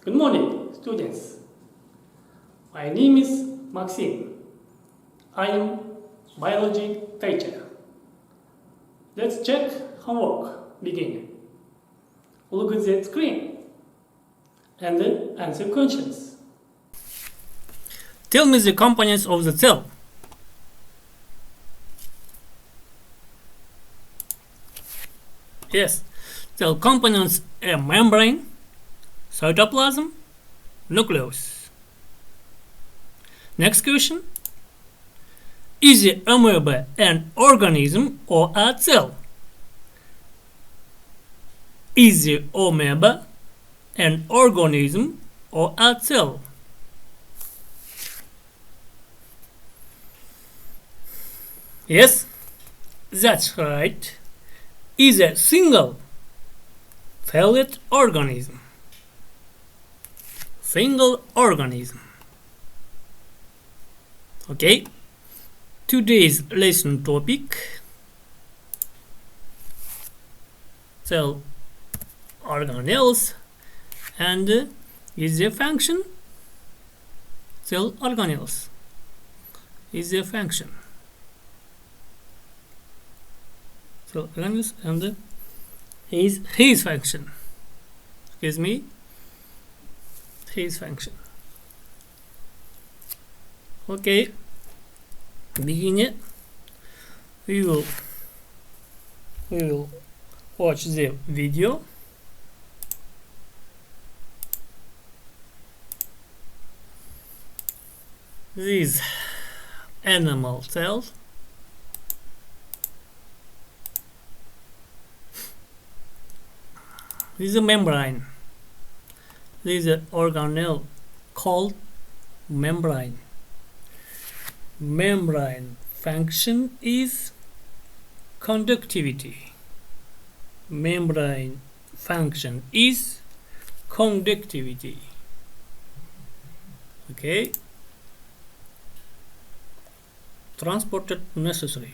Good morning, students. My name is Maxim. I am biology teacher. Let's check homework. Begin. Look at the screen and answer questions. Tell me the components of the cell. Yes, cell components are membrane, cytoplasm, nucleus. Next question. Is the amoeba an organism or a cell? Is the amoeba an organism or a cell? Yes, that's right. Is a single celled organism. Single organism. Okay. Today's lesson topic: cell organelles and is a function. Cell organelles is a function. Cell organelles and his function. Excuse me. His function. Okay. Begin it. We will watch the video. These animal cells this is a membrane. This is an organelle called membrane. Membrane function is conductivity. Membrane function is conductivity. Okay. Transported necessary.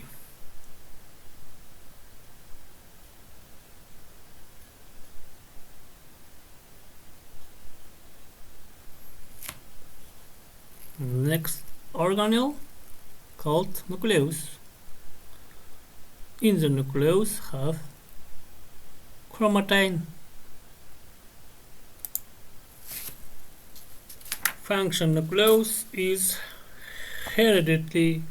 Next organelle called nucleus. In the nucleus have chromatin. Function nucleus is heredity.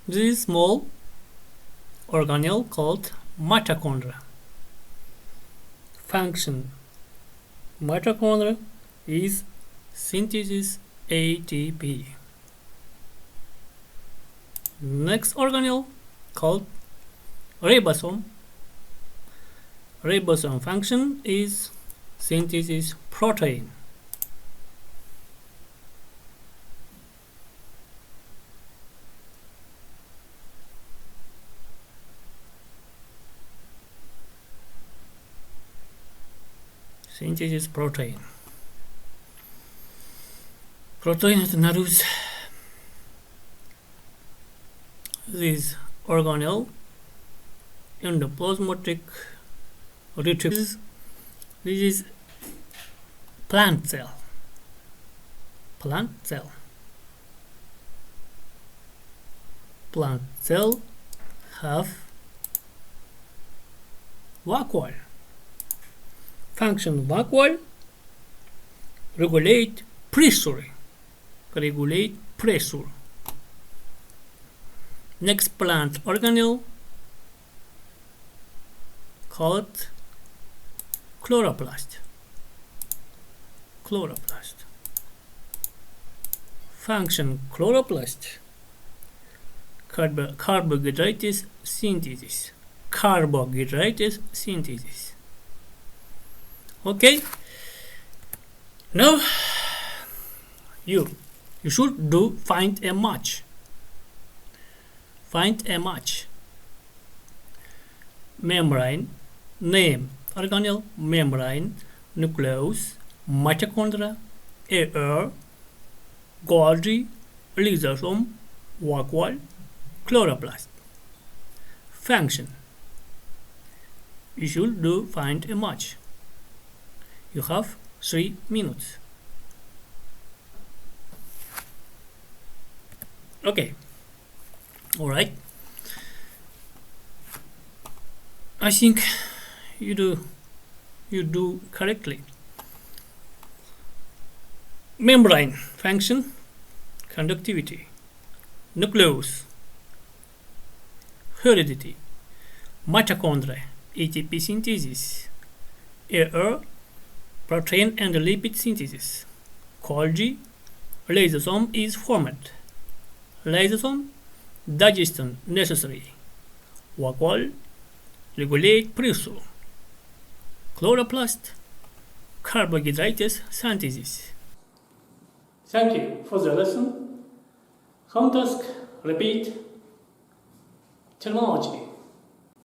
This is small organelle called mitochondria. Function mitochondria is synthesis ATP. Next organelle called ribosome. Ribosome function is synthesis protein. Synthesis protein. Protein it narrows this organelle endoplasmatic reticulum. This is plant cell. Plant cell. Plant cell have vacuole. Function vacuole regulate pressure. Next plant organelle called chloroplast. Function chloroplast carbohydrate synthesis. Okay. Now you should find a match. Membrane, name, organelle, membrane, nucleus, mitochondria, air, Golgi, lysosome, vacuole, chloroplast. Function. You should do find a match. You have 3 minutes. Okay. All right. I think you do correctly. Membrane function, conductivity, nucleus, heredity, mitochondria, ATP synthesis, air, protein and lipid synthesis, Golgi, lysosome is formed. Lysosome, digestion necessary. Vacuole, regulate pressure. Chloroplast, carbohydrates synthesis. Thank you for the lesson. Home task, repeat. Technology.